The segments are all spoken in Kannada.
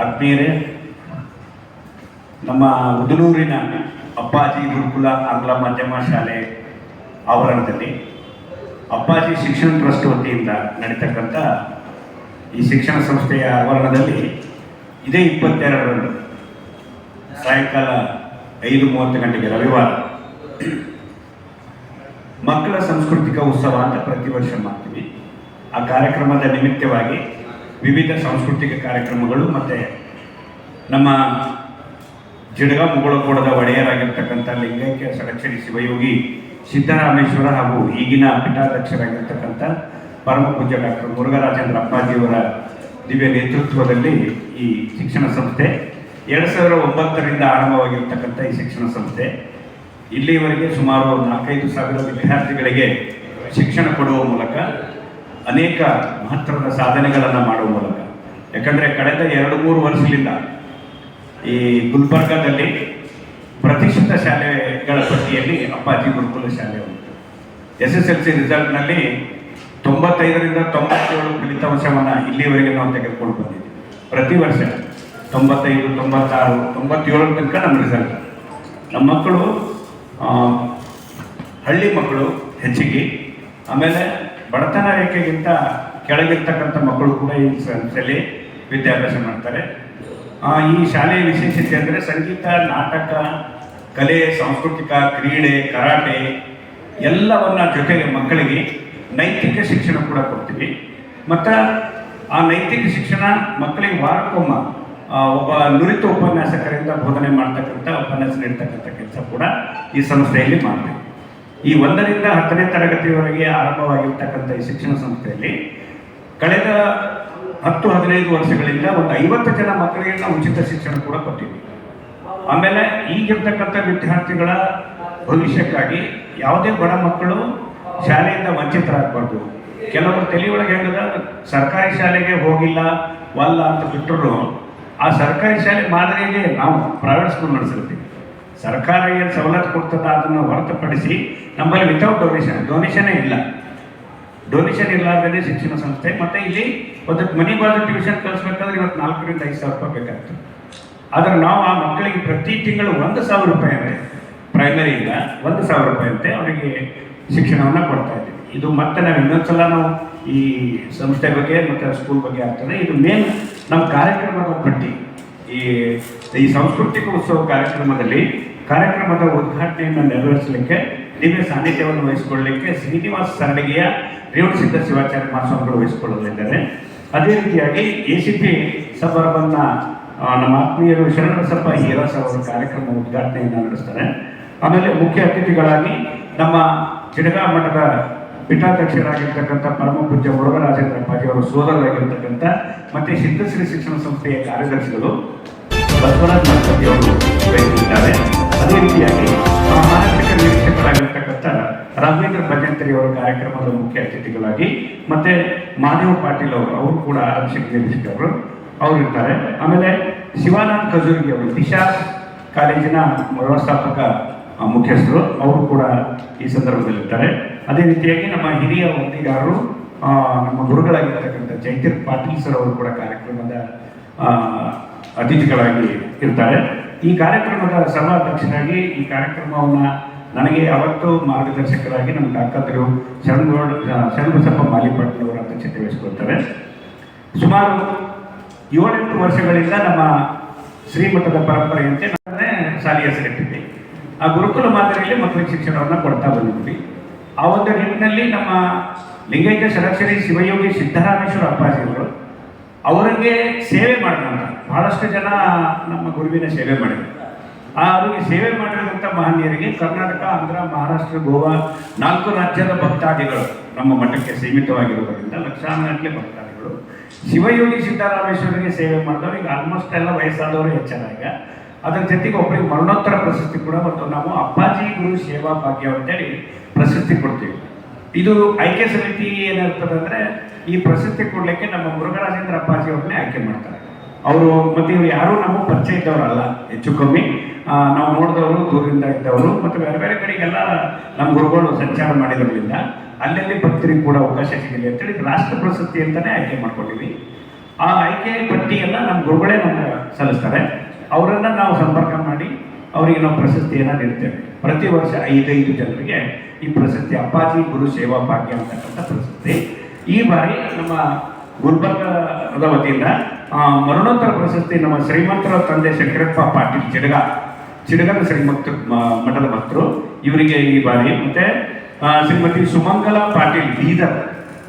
ಆತ್ಮೀಯರೇ, ನಮ್ಮ ಉದನೂರಿನ ಅಪ್ಪಾಜಿ ಗುರುಕುಲ ಆಂಗ್ಲ ಮಾಧ್ಯಮ ಶಾಲೆ ಆವರಣದಲ್ಲಿ ಅಪ್ಪಾಜಿ ಶಿಕ್ಷಣ ಟ್ರಸ್ಟ್ ವತಿಯಿಂದ ನಡೀತಕ್ಕಂಥ ಈ ಶಿಕ್ಷಣ ಸಂಸ್ಥೆಯ ಆವರಣದಲ್ಲಿ ಇದೇ 22ರಂದು ಸಾಯಂಕಾಲ 5:30 ಗಂಟೆಗೆ ರವಿವಾರ ಮಕ್ಕಳ ಸಾಂಸ್ಕೃತಿಕ ಉತ್ಸವ ಅಂತ ಪ್ರತಿ ವರ್ಷ ಮಾಡ್ತೀವಿ. ಆ ಕಾರ್ಯಕ್ರಮದ ನಿಮಿತ್ತವಾಗಿ ವಿವಿಧ ಸಾಂಸ್ಕೃತಿಕ ಕಾರ್ಯಕ್ರಮಗಳು ಮತ್ತು ನಮ್ಮ ಜಿಡಗ ಮುಗಳಕೋಡದ ಒಡೆಯರಾಗಿರ್ತಕ್ಕಂಥ ಲಿಂಗೈಕ್ಯ ಷಡಕ್ಷರಿ ಶಿವಯೋಗಿ ಸಿದ್ದರಾಮೇಶ್ವರ ಹಾಗೂ ಈಗಿನ ಪೀಠಾಧ್ಯಕ್ಷರಾಗಿರ್ತಕ್ಕಂಥ ಪರಮ ಪೂಜ್ಯ ಡಾಕ್ಟರ್ ಮುರುಘರಾಜೇಂದ್ರ ಅಪ್ಪಾಜಿಯವರ ದಿವ್ಯ ನೇತೃತ್ವದಲ್ಲಿ ಈ ಶಿಕ್ಷಣ ಸಂಸ್ಥೆ 2009ರಿಂದ ಆರಂಭವಾಗಿರ್ತಕ್ಕಂಥ ಈ ಶಿಕ್ಷಣ ಸಂಸ್ಥೆ ಇಲ್ಲಿಯವರೆಗೆ ಸುಮಾರು 4-5 ಸಾವಿರ ವಿದ್ಯಾರ್ಥಿಗಳಿಗೆ ಶಿಕ್ಷಣ ಕೊಡುವ ಮೂಲಕ ಅನೇಕ ಮಹತ್ತರದ ಸಾಧನೆಗಳನ್ನು ಮಾಡುವ ಮೂಲಕ, ಯಾಕಂದರೆ ಕಳೆದ 2-3 ವರ್ಷದಿಂದ ಈ ಗುಲ್ಬರ್ಗಾದಲ್ಲಿ ಪ್ರತಿಷ್ಠಿತ ಶಾಲೆಗಳ ಪಟ್ಟಿಯಲ್ಲಿ ಅಪ್ಪಾಜಿ ಗುರುಕುಲ ಶಾಲೆ ಉಂಟು. SSLC ರಿಸಲ್ಟ್ನಲ್ಲಿ 95ರಿಂದ 97 ಫಲಿತಾಂಶವನ್ನು ಇಲ್ಲಿವರೆಗೆ ನಾವು ತೆಗೆದುಕೊಂಡು ಬಂದಿದ್ದೀವಿ. ಪ್ರತಿ ವರ್ಷ 95, 96, 97 ತನಕ ನಮ್ಮ ರಿಸಲ್ಟ್. ನಮ್ಮ ಮಕ್ಕಳು ಹಳ್ಳಿ ಮಕ್ಕಳು ಹೆಚ್ಚಿಗೆ, ಆಮೇಲೆ ಬಡತನ ರೇಖೆಗಿಂತ ಕೆಳಗಿರ್ತಕ್ಕಂಥ ಮಕ್ಕಳು ಕೂಡ ಈ ಸಂಸ್ಥೆಯಲ್ಲಿ ವಿದ್ಯಾಭ್ಯಾಸ ಮಾಡ್ತಾರೆ. ಈ ಶಾಲೆಯ ವಿಶೇಷತೆ ಅಂದರೆ ಸಂಗೀತ, ನಾಟಕ, ಕಲೆ, ಸಾಂಸ್ಕೃತಿಕ, ಕ್ರೀಡೆ, ಕರಾಟೆ ಎಲ್ಲವನ್ನ ಜೊತೆಗೆ ಮಕ್ಕಳಿಗೆ ನೈತಿಕ ಶಿಕ್ಷಣ ಕೂಡ ಕೊಡ್ತೀವಿ. ಮತ್ತು ಆ ನೈತಿಕ ಶಿಕ್ಷಣ ಮಕ್ಕಳಿಗೆ ವಾರಕ್ಕೊಮ್ಮ ಒಬ್ಬ ನುರಿತ ಉಪನ್ಯಾಸಕರಿಂದ ಬೋಧನೆ ಮಾಡ್ತಕ್ಕಂಥ ಉಪನ್ಯಾಸ ನೀಡ್ತಕ್ಕಂಥ ಕೆಲಸ ಕೂಡ ಈ ಸಂಸ್ಥೆಯಲ್ಲಿ ಮಾಡ್ತೀವಿ. ಈ 1ರಿಂದ 10ನೇ ತರಗತಿಯವರೆಗೆ ಆರಂಭವಾಗಿರ್ತಕ್ಕಂಥ ಈ ಶಿಕ್ಷಣ ಸಂಸ್ಥೆಯಲ್ಲಿ ಕಳೆದ 10-15 ವರ್ಷಗಳಿಂದ ಒಂದು 50 ಜನ ಮಕ್ಕಳಿಗೆ ನಾವು ಉಚಿತ ಶಿಕ್ಷಣ ಕೂಡ ಕೊಟ್ಟಿದ್ದೀವಿ. ಆಮೇಲೆ ಈಗಿರ್ತಕ್ಕಂಥ ವಿದ್ಯಾರ್ಥಿಗಳ ಭವಿಷ್ಯಕ್ಕಾಗಿ ಯಾವುದೇ ಬಡ ಮಕ್ಕಳು ಶಾಲೆಯಿಂದ ವಂಚಿತರಾಗಬಾರ್ದು. ಕೆಲವರು ತಲೆಯೊಳಗೆ ಹೇಳಿದ ಸರ್ಕಾರಿ ಶಾಲೆಗೆ ಹೋಗಿಲ್ಲ ವಲ್ಲ ಅಂತ ಬಿಟ್ಟರು, ಆ ಸರ್ಕಾರಿ ಶಾಲೆ ಮಾದರಿಯಲ್ಲಿ ನಾವು ಪ್ರೈವೇಟ್ ಸ್ಕೂಲ್ ನಡೆಸಿರ್ತೀವಿ. ಸರ್ಕಾರ ಏನು ಸವಲತ್ತು ಕೊಡ್ತದ ಅದನ್ನು ಹೊರತುಪಡಿಸಿ ನಮ್ಮಲ್ಲಿ ವಿತೌಟ್ ಡೊನೇಷನ್ನೇ ಇಲ್ಲ. ಡೊನೇಷನ್ ಇಲ್ಲಾರ್ದೇ ಶಿಕ್ಷಣ ಸಂಸ್ಥೆ. ಮತ್ತು ಇಲ್ಲಿ ಒಂದು ಮನೆ ಬಾಜು ಟ್ಯೂಷನ್ ಕಲಿಸ್ಬೇಕಾದ್ರೆ ಇವತ್ತು 4ರಿಂದ 5 ಸಾವಿರ ರೂಪಾಯಿ ಬೇಕಾಗ್ತದೆ. ಆದರೆ ನಾವು ಆ ಮಕ್ಕಳಿಗೆ ಪ್ರತಿ ತಿಂಗಳು 1,000 ರೂಪಾಯಿ ಅಂತೆ, ಪ್ರೈಮರಿಯಿಂದ 1,000 ರೂಪಾಯಿ ಅಂತೆ ಅವರಿಗೆ ಶಿಕ್ಷಣವನ್ನು ಕೊಡ್ತಾ ಇದ್ದೀವಿ. ಇದು ಮತ್ತೆ ನಾವು ಇನ್ನೊಂದ್ಸಲ ನಾವು ಈ ಸಂಸ್ಥೆ ಬಗ್ಗೆ ಮತ್ತು ಸ್ಕೂಲ್ ಬಗ್ಗೆ ಆಗ್ತದೆ. ಇದು ಮೇನ್ ನಮ್ಮ ಕಾರ್ಯಕ್ರಮದ ಪಟ್ಟಿ. ಈ ಸಾಂಸ್ಕೃತಿಕ ಉತ್ಸವ ಕಾರ್ಯಕ್ರಮದ ಉದ್ಘಾಟನೆಯನ್ನು ನೆರವೇರಿಸಲಿಕ್ಕೆ ದಿವ್ಯ ಸಾನ್ನಿಧ್ಯವನ್ನು ವಹಿಸಿಕೊಳ್ಳಲಿಕ್ಕೆ ಶ್ರೀನಿವಾಸ ಸರಣಿಗೆಯ ರೇವಣಸಿದ್ಧ ಶಿವಾಚಾರ್ಯ ಮಹಾಸ್ವಾಮಿಗಳು ವಹಿಸಿಕೊಳ್ಳಲಿದ್ದಾರೆ. ಅದೇ ರೀತಿಯಾಗಿ ACP ಸಬರ್ಬನ್ನ ನಮ್ಮ ಆತ್ಮೀಯರು ಶರಣಬಸಪ್ಪ ಹೀರಾಸ್ ಅವರ ಕಾರ್ಯಕ್ರಮ ಉದ್ಘಾಟನೆಯನ್ನು ನಡೆಸ್ತಾರೆ. ಆಮೇಲೆ ಮುಖ್ಯ ಅತಿಥಿಗಳಾಗಿ ನಮ್ಮ ಜಿಡಗ ಮಠದ ಪೀಠಾಧ್ಯಕ್ಷರಾಗಿರ್ತಕ್ಕಂಥ ಪರಮ ಪೂಜ್ಯ ಮುರುಘರಾಜೇಂದ್ರ ಅಪ್ಪಾಜಿ ಅವರು ಸೋದರರಾಗಿರ್ತಕ್ಕಂಥ ಮತ್ತು ಸಿದ್ಧಶ್ರೀ ಶಿಕ್ಷಣ ಸಂಸ್ಥೆಯ ಕಾರ್ಯದರ್ಶಿಗಳು ಬಸವರಾಜ್ ಮಠಪತಿ ಅವರು ವಹಿಸಿದ್ದಾರೆ. ಅದೇ ರೀತಿಯಾಗಿ ಮಾನಸಿಕ ನಿರೀಕ್ಷಕರಾಗಿರ್ತಕ್ಕಂಥ ರಾಘವೇಂದ್ರ ಭಜಂತ್ರಿ ಅವರ ಕಾರ್ಯಕ್ರಮದ ಮುಖ್ಯ ಅತಿಥಿಗಳಾಗಿ ಮತ್ತು ಮಾದೇವ್ ಪಾಟೀಲ್ ಅವರು ಕೂಡ ಆರಕ್ಷಕ ನಿರೀಕ್ಷಕರು ಅವರಿರ್ತಾರೆ. ಆಮೇಲೆ ಶಿವಾನಂದ್ ಖಜೂರ್ಗಿ ಅವರು ದಿಶಾ ಕಾಲೇಜಿನ ವ್ಯವಸ್ಥಾಪಕ ಮುಖ್ಯಸ್ಥರು ಅವರು ಕೂಡ ಈ ಸಂದರ್ಭದಲ್ಲಿರ್ತಾರೆ. ಅದೇ ರೀತಿಯಾಗಿ ನಮ್ಮ ಹಿರಿಯ ವರದಿಗಾರರು ನಮ್ಮ ಗುರುಗಳಾಗಿರ್ತಕ್ಕಂಥ ಜೈತೀರ್ ಪಾಟೀಲ್ ಸರ್ ಅವರು ಕೂಡ ಕಾರ್ಯಕ್ರಮದ ಅತಿಥಿಗಳಾಗಿ ಇರ್ತಾರೆ. ಈ ಕಾರ್ಯಕ್ರಮದ ಸಭಾಧ್ಯಕ್ಷರಾಗಿ ಈ ಕಾರ್ಯಕ್ರಮವನ್ನು ನನಗೆ ಅವತ್ತು ಮಾರ್ಗದರ್ಶಕರಾಗಿ ನಮ್ಮ ಡಾಕ್ಟರ್ ಶರಣಬಸಪ್ಪ ಮಾಲಿಪಾಟೀಲ್ ಅವರ ಅಧ್ಯಕ್ಷತೆ ವಹಿಸಿಕೊಳ್ತಾರೆ. ಸುಮಾರು 7-8 ವರ್ಷಗಳಿಂದ ನಮ್ಮ ಶ್ರೀಮಠದ ಪರಂಪರೆಯಂತೆ ನಾನೇ ಶಾಲೆಯ ಹೆಸರಿಟ್ಟಿದ್ದೆ. ಆ ಗುರುಕುಲ ಮಾದರಿಯಲ್ಲಿ ಮಕ್ಕಳಿಗೆ ಶಿಕ್ಷಣವನ್ನು ಕೊಡ್ತಾ ಬಂದಿದ್ವಿ. ಆ ಒಂದು ನಿಟ್ಟಿನಲ್ಲಿ ನಮ್ಮ ಲಿಂಗೈಕ್ಯ ಷಡಕ್ಷರಿ ಶಿವಯೋಗಿ ಸಿದ್ದರಾಮೇಶ್ವರ ಅಪ್ಪಾಜಿಯವರು ಅವರಿಗೆ ಸೇವೆ ಮಾಡಿದಂಥ ಬಹಳಷ್ಟು ಜನ ನಮ್ಮ ಗುರುವಿನ ಸೇವೆ ಮಾಡಿದರು. ಅವರಿಗೆ ಸೇವೆ ಮಾಡಿದಂಥ ಮಹನೀಯರಿಗೆ ಕರ್ನಾಟಕ, ಆಂಧ್ರ, ಮಹಾರಾಷ್ಟ್ರ, ಗೋವಾ 4 ರಾಜ್ಯದ ಭಕ್ತಾದಿಗಳು ನಮ್ಮ ಮಠಕ್ಕೆ ಸೀಮಿತವಾಗಿರುವುದರಿಂದ ಲಕ್ಷಾನುಗಟ್ಟಲೆ ಭಕ್ತಾದಿಗಳು ಶಿವಯೋಗಿ ಸಿದ್ದರಾಮೇಶ್ವರಿಗೆ ಸೇವೆ ಮಾಡಿದವರು ಈಗ ಆಲ್ಮೋಸ್ಟ್ ಎಲ್ಲ ವಯಸ್ಸಾದವರು ಹೆಚ್ಚಾದ. ಈಗ ಅದರ ಜೊತೆಗೆ ಒಬ್ಬರಿಗೆ ಮರಣೋತ್ತರ ಪ್ರಶಸ್ತಿ ಕೂಡ ಮತ್ತು ನಾವು ಅಪ್ಪಾಜಿ ಗುರು ಸೇವಾ ಭಾಗ್ಯ ಅಂತೇಳಿ ಪ್ರಶಸ್ತಿ ಕೊಡ್ತೀವಿ. ಇದು ಆಯ್ಕೆ ಸಮಿತಿ ಏನಿರ್ತದೆ ಅಂದರೆ ಈ ಪ್ರಶಸ್ತಿ ಕೊಡಲಿಕ್ಕೆ ನಮ್ಮ ಮುರುಘರಾಜೇಂದ್ರ ಅಪ್ಪಾಜಿ ಅವ್ರನ್ನೇ ಆಯ್ಕೆ ಮಾಡ್ತಾರೆ. ಅವರು ಮತ್ತು ಇವರು ಯಾರೂ ನಮಗೆ ಪರಿಚಯ ಇದ್ದವರಲ್ಲ, ಹೆಚ್ಚು ಕಮ್ಮಿ ನಾವು ನೋಡಿದವರು, ದೂರದಿಂದ ಇದ್ದವರು ಮತ್ತು ಬೇರೆ ಬೇರೆ ಕಡೆಗೆಲ್ಲ ನಮ್ಮ ಗುರುಗಳು ಸಂಚಾರ ಮಾಡಿದ್ರಿಂದ ಅಲ್ಲಲ್ಲಿ ಭಕ್ತರಿಗೆ ಕೂಡ ಅವಕಾಶ ಸಿಗಲಿ ಅಂತೇಳಿ ರಾಷ್ಟ್ರ ಪ್ರಶಸ್ತಿ ಅಂತಲೇ ಆಯ್ಕೆ ಮಾಡ್ಕೊಂಡಿವಿ. ಆ ಆಯ್ಕೆ ಪಟ್ಟಿಯನ್ನು ನಮ್ಮ ಗುರುಗಳೇ ನಮ್ಗೆ ಸಲ್ಲಿಸ್ತಾರೆ. ಅವರನ್ನು ನಾವು ಸಂಪರ್ಕ ಮಾಡಿ ಅವರಿಗೆ ನಾವು ಪ್ರಶಸ್ತಿಯನ್ನು ನೀಡ್ತೇವೆ. ಪ್ರತಿ ವರ್ಷ 5 ಜನರಿಗೆ ಈ ಪ್ರಶಸ್ತಿ ಅಪ್ಪಾಜಿ ಗುರು ಸೇವಾ ಭಾಗ್ಯ ಅಂತಕ್ಕಂಥ ಪ್ರಶಸ್ತಿ. ಈ ಬಾರಿ ನಮ್ಮ ಗುಲ್ಬರ್ಗದ ವತಿಯಿಂದ ಮರಣೋತ್ತರ ಪ್ರಶಸ್ತಿ ನಮ್ಮ ಶ್ರೀಮಂತರ ತಂದೆ ಶಂಕರಪ್ಪ ಪಾಟೀಲ್ ಚಿಡಗದ ಶ್ರೀಮಂತ ಮಠದ ಭಕ್ತರು ಇವರಿಗೆ ಈ ಬಾರಿ, ಮತ್ತೆ ಶ್ರೀಮತಿ ಸುಮಂಗಲ ಪಾಟೀಲ್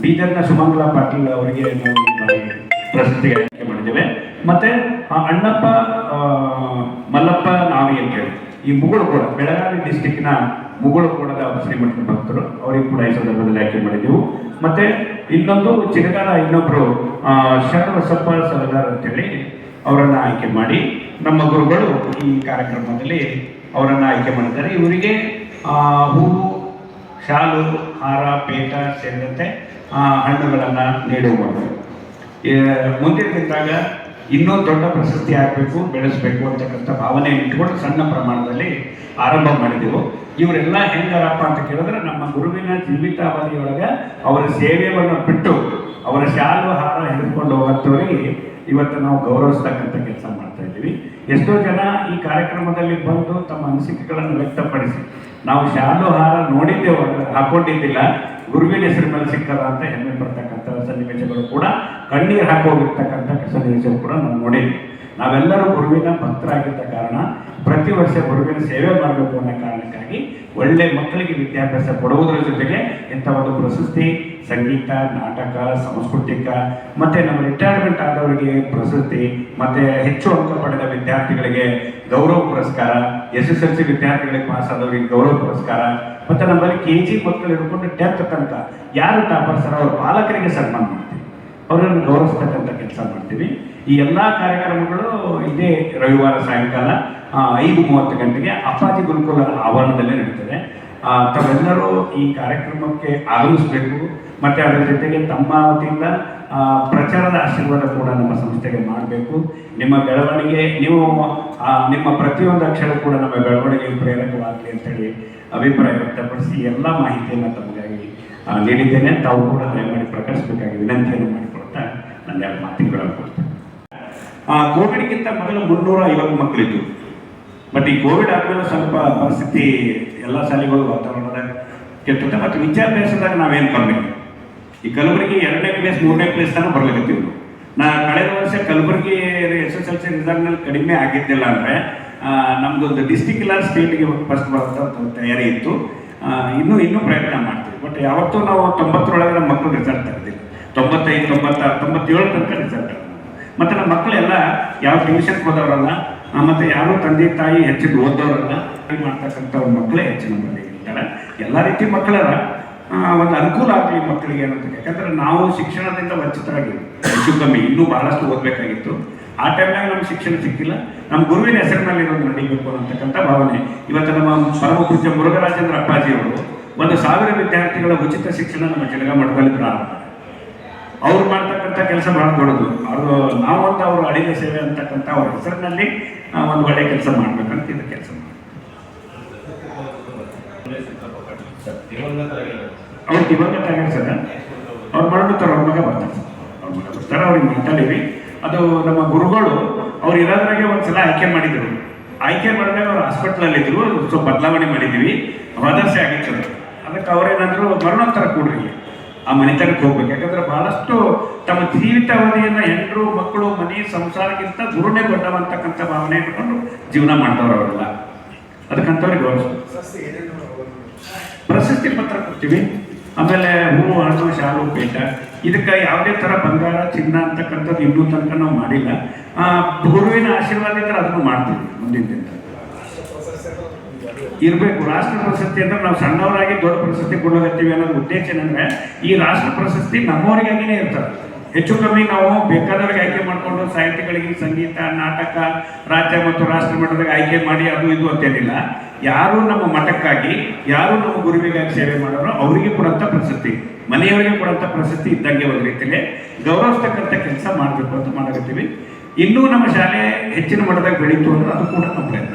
ಬೀದರ್ನ ಸುಮಂಗಲ ಪಾಟೀಲ್ ಅವರಿಗೆ ನಾವು ಈ ಬಾರಿ ಪ್ರಶಸ್ತಿಗೆ ಆಯ್ಕೆ ಮಾಡಿದ್ದೇವೆ. ಮತ್ತೆ ಅಣ್ಣಪ್ಪ ಮಲ್ಲಪ್ಪ ನಾವಿ ಅಂತೇಳಿ ಈ ಮುಗುಳುಕೋಡ, ಬೆಳಗಾವಿ ಡಿಸ್ಟಿಕ್ನ ಮುಗುಳುಕೋಡದ ಶ್ರೀಮಠದ ಭಕ್ತರು, ಅವರಿಗೆ ಕೂಡ ಈ ಸಂದರ್ಭದಲ್ಲಿ ಆಯ್ಕೆ ಮಾಡಿದ್ದೆವು. ಮತ್ತೆ ಇನ್ನೊಂದು ಚಿಡಗಾರ ಇನ್ನೊಬ್ರು ಶರಣಬಸಪ್ಪ ಸರದಾರ್ ಅಂತೇಳಿ ಅವರನ್ನು ಆಯ್ಕೆ ಮಾಡಿ ನಮ್ಮ ಗುರುಗಳು ಈ ಕಾರ್ಯಕ್ರಮದಲ್ಲಿ ಅವರನ್ನು ಆಯ್ಕೆ ಮಾಡಿದ್ದಾರೆ. ಇವರಿಗೆ ಹೂವು, ಶಾಲು, ಹಾರ, ಪೇಟ ಸೇರಿದಂತೆ ಹಣ್ಣುಗಳನ್ನು ನೀಡುವುದು. ಮುಂದಿನ ದಿನದಾಗ ಇನ್ನೂ ದೊಡ್ಡ ಪ್ರಶಸ್ತಿ ಆಗಬೇಕು, ಬೆಳೆಸಬೇಕು ಅಂತಕ್ಕಂಥ ಭಾವನೆ ಇಟ್ಕೊಂಡು ಸಣ್ಣ ಪ್ರಮಾಣದಲ್ಲಿ ಆರಂಭ ಮಾಡಿದೆವು. ಇವರೆಲ್ಲ ಹೆಂಗಾರಪ್ಪ ಅಂತ ಕೇಳಿದ್ರೆ ನಮ್ಮ ಗುರುವಿನ ಜೀವಿತಾವಧಿಯೊಳಗೆ ಅವರ ಸೇವೆಯನ್ನು ಬಿಟ್ಟು ಅವರ ಶಾಲು ಹಾರ ಹಿಡಿದುಕೊಂಡು ಹೋಗುವವರಿಗೆ ಇವತ್ತು ನಾವು ಗೌರವಿಸ್ತಕ್ಕಂಥ ಕೆಲಸ ಮಾಡ್ತಾ ಇದ್ದೀವಿ. ಎಷ್ಟೋ ಜನ ಈ ಕಾರ್ಯಕ್ರಮದಲ್ಲಿ ಬಂದು ತಮ್ಮ ಅನಿಸಿಕೆಗಳನ್ನು ವ್ಯಕ್ತಪಡಿಸಿ ನಾವು ಶಾಲು ಹಾರ ನೋಡಿದ್ದೇವೆ, ಹಾಕೊಂಡಿದ್ದಿಲ್ಲ, ಗುರುವಿನ ಹೆಸರು ಮೇಲೆ ಸಿಕ್ಕದ ಅಂತ ಹೆಮ್ಮೆ ಪಡ್ತಕ್ಕಂಥ ಸನ್ನಿವೇಶಗಳು ಕೂಡ, ಕಣ್ಣೀರು ಹಾಕೋಗಿರ್ತಕ್ಕಂಥ ಸನ್ನಿವೇಶಗಳು ಕೂಡ ನಾವು ನೋಡಿದ್ವಿ. ನಾವೆಲ್ಲರೂ ಗುರುವಿನ ಭಕ್ತರಾಗಿದ್ದ ಕಾರಣ ಪ್ರತಿ ವರ್ಷ ಗುರುವಿನ ಸೇವೆ ಮಾಡಬೇಕು ಅನ್ನೋ ಕಾರಣಕ್ಕಾಗಿ ಒಳ್ಳೆ ಮಕ್ಕಳಿಗೆ ವಿದ್ಯಾಭ್ಯಾಸ ಕೊಡುವುದರ ಜೊತೆಗೆ ಇಂಥ ಒಂದು ಪ್ರಶಸ್ತಿ, ಸಂಗೀತ, ನಾಟಕ, ಸಾಂಸ್ಕೃತಿಕ, ಮತ್ತು ನಮ್ಮ ರಿಟೈರ್ಮೆಂಟ್ ಆದವರಿಗೆ ಪ್ರಶಸ್ತಿ, ಮತ್ತು ಹೆಚ್ಚು ಅಂಕ ಪಡೆದ ವಿದ್ಯಾರ್ಥಿಗಳಿಗೆ ಗೌರವ ಪುರಸ್ಕಾರ, SSLC ವಿದ್ಯಾರ್ಥಿಗಳಿಗೆ ಪಾಸ್ ಆದವರಿಗೆ ಗೌರವ ಪುರಸ್ಕಾರ, ಮತ್ತು ನಮ್ಮಲ್ಲಿ KG ಮಕ್ಕಳು ಹಿಡ್ಕೊಂಡು 10th ತನಕ ಯಾರು ಟಾಪರ್ಸರ ಅವ್ರ ಪಾಲಕರಿಗೆ ಸನ್ಮಾನ ಮಾಡ್ತೀವಿ, ಅವರನ್ನು ಗೌರವಿಸ್ತಕ್ಕಂಥ ಕೆಲಸ ಮಾಡ್ತೀವಿ. ಈ ಎಲ್ಲ ಕಾರ್ಯಕ್ರಮಗಳು ಇದೇ ರವಿವಾರ ಸಾಯಂಕಾಲ 5:30 ಗಂಟೆಗೆ ಅಪ್ಪಾಜಿ ಗುರುಕುಲ ಆವರಣದಲ್ಲೇ ನಡೀತದೆ. ತಾವೆಲ್ಲರೂ ಈ ಕಾರ್ಯಕ್ರಮಕ್ಕೆ ಆಗಮಿಸಬೇಕು. ಮತ್ತು ಅದರ ಜೊತೆಗೆ ತಮ್ಮ ವತಿಯಿಂದ ಪ್ರಚಾರದ ಆಶೀರ್ವಾದ ಕೂಡ ನಮ್ಮ ಸಂಸ್ಥೆಗೆ ಮಾಡಬೇಕು. ನಿಮ್ಮ ಬೆಳವಣಿಗೆ, ನೀವು ನಿಮ್ಮ ಪ್ರತಿಯೊಂದು ಅಕ್ಷರ ಕೂಡ ನಮ್ಮ ಬೆಳವಣಿಗೆಗೆ ಪ್ರೇರಕವಾಗಲಿ ಅಂತೇಳಿ ಅಭಿಪ್ರಾಯ ವ್ಯಕ್ತಪಡಿಸಿ ಎಲ್ಲ ಮಾಹಿತಿಯನ್ನು ತಮಗಾಗಿ ನೀಡಿದ್ದೇನೆ. ತಾವು ಕೂಡ ದಯಮಾಡಿ ಪ್ರಕಟಿಸಬೇಕಾಗಿ ವಿನಂತಿಯನ್ನು ಮಾಡಿಕೊಡ್ತಾ ನನ್ನ 2 ಮಾತುಗಳನ್ನು ಕೊಡ್ತೇನೆ. ಕೋವಿಡ್ಗಿಂತ ಮೊದಲು 350 ಮಕ್ಕಳಿದ್ದು, ಬಟ್ ಈ ಕೋವಿಡ್ ಆದಮೇಲೆ ಸ್ವಲ್ಪ ಪರಿಸ್ಥಿತಿ ಎಲ್ಲ ಶಾಲೆಗಳು ವಾತಾವರಣದಾಗ ಕೆಟ್ಟುತ್ತೆ. ಮತ್ತು ವಿದ್ಯಾಭ್ಯಾಸದಾಗ ನಾವೇನು ಕಮ್ಮಿ, ಈ ಕಲಬುರಗಿ 2ನೇ ಪ್ಲೇಸ್ 3ನೇ ಪ್ಲೇಸ್ ತನಕ ಬರ್ಲಿಕ್ಕತ್ತೀವಿ. ಕಳೆದ ವರ್ಷ ಕಲಬುರಗಿ SSLC ರಿಸಲ್ಟ್ನಲ್ಲಿ ಕಡಿಮೆ ಆಗಿದ್ದಿಲ್ಲ ಅಂದರೆ ನಮ್ಮದೊಂದು ಡಿಸ್ಟಿಕ್ ಇಲ್ಲ ಸ್ಟೇಟ್ಗೆ ಫಸ್ಟ್ ಬರೋಂಥ ತಯಾರಿ ಇತ್ತು. ಇನ್ನೂ ಪ್ರಯತ್ನ ಮಾಡ್ತೀವಿ. ಬಟ್ ಯಾವತ್ತೂ ನಾವು 90ರೊಳಗೆ ನಮ್ಮ ಮಕ್ಕಳು ರಿಸಲ್ಟ್ ತೆಗೆದಿಲ್ಲ. 95, 96, 97 ತನಕ ರಿಸಲ್ಟ್. ಮತ್ತು ನಮ್ಮ ಮಕ್ಕಳೆಲ್ಲ ಯಾವ ಟ್ಯೂಷನ್ಗೆ ಹೋದವರಲ್ಲ, ಮತ್ತು ಯಾರೂ ತಂದೆ ತಾಯಿ ಹೆಚ್ಚಿಗೆ ಓದೋರಲ್ಲ, ಮಾಡ್ತಕ್ಕಂಥವ್ರ ಮಕ್ಕಳೇ ಹೆಚ್ಚಿನ ಮಂದಿ ಇರ್ತಾರೆ. ಎಲ್ಲ ರೀತಿ ಮಕ್ಕಳರ ಒಂದು ಅನುಕೂಲ ಆಗಲಿ ಮಕ್ಕಳಿಗೆ ಅನ್ನೋದಕ್ಕೆ. ಯಾಕಂದರೆ ನಾವು ಶಿಕ್ಷಣದಿಂದ ವಂಚಿತರಾಗಿವಿ, ಹೆಚ್ಚು ಕಮ್ಮಿ ಇನ್ನೂ ಬಹಳಷ್ಟು ಓದಬೇಕಾಗಿತ್ತು. ಆ ಟೈಮ್ನಾಗ ನಮ್ಗೆ ಶಿಕ್ಷಣ ಸಿಕ್ಕಿಲ್ಲ. ನಮ್ಮ ಗುರುವಿನ ಹೆಸರಿನಲ್ಲಿ ಇರೋದು ನಡೀಬೇಕು ಅನ್ನತಕ್ಕಂಥ ಭಾವನೆ. ಇವತ್ತು ನಮ್ಮ ಪರಮ ಪೂಜ್ಯ ಮುರುಘರಾಜೇಂದ್ರ ಅಪ್ಪಾಜಿಯವರು 1,000 ವಿದ್ಯಾರ್ಥಿಗಳ ಉಚಿತ ಶಿಕ್ಷಣ ನಮ್ಮ ಚಿಡಗ ಮಠದಲ್ಲಿ ಪ್ರಾರಂಭ. ಅವ್ರು ಮಾಡ್ತಕ್ಕಂಥ ಕೆಲಸ ಭಾಳ ದೊಡ್ಡದು. ನಾವೊಂದು ಅವರು ಅಡಿಗೆ ಸೇವೆ ಅಂತಕ್ಕಂಥ ಅವ್ರ ಹೆಸರಿನಲ್ಲಿ ಒಂದು ಒಳ್ಳೆ ಕೆಲಸ ಮಾಡ್ಬೇಕಂತ ಇದು ಕೆಲಸ ಮಾಡಿ ಅವ್ರು ದಿವಂಗತ ಆಗ್ಯಾರ ಸರ್. ಅವ್ರು ಮಾಡ್ತಾರೆ, ಅವ್ರ ಮಗ ಬರ್ತಾರೆ, ಅವ್ರಿಗೆ ಮಾತಾಡೀವಿ. ಅದು ನಮ್ಮ ಗುರುಗಳು ಅವ್ರು ಇರೋದ್ರಾಗೆ ಒಂದ್ಸಲ ಆಯ್ಕೆ ಮಾಡಿದ್ರು. ಆಯ್ಕೆ ಮಾಡಿದಾಗ ಅವ್ರು ಹಾಸ್ಪಿಟ್ಲಲ್ಲಿದ್ದರು, ಸ್ವಲ್ಪ ಬದಲಾವಣೆ ಮಾಡಿದ್ದೀವಿ, ವಾದರ್ಸೆ ಆಗಿತ್ತು. ಅದಕ್ಕೆ ಅವ್ರೇನಾದರೂ ಮರಣೋತ್ತರ ಕೊಡ್ರಿ, ಆ ಮನೆತನಕ್ಕೆ ಹೋಗ್ಬೇಕು. ಯಾಕಂದ್ರೆ ಬಹಳಷ್ಟು ತಮ್ಮ ಜೀವಿತಾವಧಿಯನ್ನು ಹೆಂಡರು, ಮಕ್ಕಳು, ಮನೆ, ಸಂಸಾರಕ್ಕಿಂತ ಗುರುನೇ ದೊಡ್ಡವಂತಕ್ಕಂಥ ಭಾವನೆ ಇಟ್ಕೊಂಡು ಜೀವನ ಮಾಡ್ದವ್ರು ಅವರೆಲ್ಲ. ಅದಕ್ಕಂಥವ್ರಿಗೆ ಗೌರವಿಸ್ಬೇಕು. ಪ್ರಶಸ್ತಿ ಪತ್ರ ಕೊಡ್ತೀವಿ. ಆಮೇಲೆ ಹೂವು, ಹಣ್ಣು, ಶಾಲು, ಪೇಟ, ಇದಕ್ಕೆ ಯಾವುದೇ ಥರ ಬಂಗಾರ, ಚಿನ್ನ ಅಂತಕ್ಕಂಥದ್ದು ಇನ್ನೂ ತನಕ ನಾವು ಮಾಡಿಲ್ಲ. ಗುರುವಿನ ಆಶೀರ್ವಾದ ಇದ್ರೆ ಅದನ್ನು ಮಾಡ್ತೀವಿ. ಮುಂದಿನ ದಿನ ಇರಬೇಕು. ರಾಷ್ಟ್ರ ಪ್ರಶಸ್ತಿ ಅಂದ್ರೆ ನಾವು ಸಣ್ಣವರಾಗಿ ದೊಡ್ಡ ಪ್ರಶಸ್ತಿ ಕೊಡೋಗತ್ತೀವಿ ಅನ್ನೋದು ಉದ್ದೇಶ ಏನಂದ್ರೆ, ಈ ರಾಷ್ಟ್ರ ಪ್ರಶಸ್ತಿ ನಮ್ಮವರಿಗಾಗಿನೇ ಇರ್ತದೆ. ಹೆಚ್ಚು ಕಮ್ಮಿ ನಾವು ಬೇಕಾದವ್ರಿಗೆ ಆಯ್ಕೆ ಮಾಡಿಕೊಂಡು ಸಾಹಿತ್ಯಗಳಿಗೆ ಸಂಗೀತ, ನಾಟಕ, ರಾಜ್ಯ ಮತ್ತು ರಾಷ್ಟ್ರ ಮಟ್ಟದಾಗ ಆಯ್ಕೆ ಮಾಡಿ ಅದು ಇದು ಅಂತೇನಿಲ್ಲ. ಯಾರು ನಮ್ಮ ಮಠಕ್ಕಾಗಿ, ಯಾರು ನಮ್ಮ ಗುರುವಿಗಾಗಿ ಸೇವೆ ಮಾಡೋರು ಅವರಿಗೆ ಕೊಡಂಥ ಪ್ರಶಸ್ತಿ, ಮನೆಯವರಿಗೆ ಕೊಡಂಥ ಪ್ರಶಸ್ತಿ ಇದ್ದಂಗೆ ಒಂದು ರೀತಿಯಲ್ಲಿ ಗೌರವಿಸ್ತಕ್ಕಂಥ ಕೆಲಸ ಮಾಡಬೇಕು ಅಂತ ಮಾಡಕತ್ತೀವಿ. ಇನ್ನೂ ನಮ್ಮ ಶಾಲೆ ಹೆಚ್ಚಿನ ಮಟ್ಟದಾಗ ಬೆಳೀತು ಅಂದ್ರೆ ಅದು ಕೂಡ ನಮ್ಮ ಪ್ರಯತ್ನ.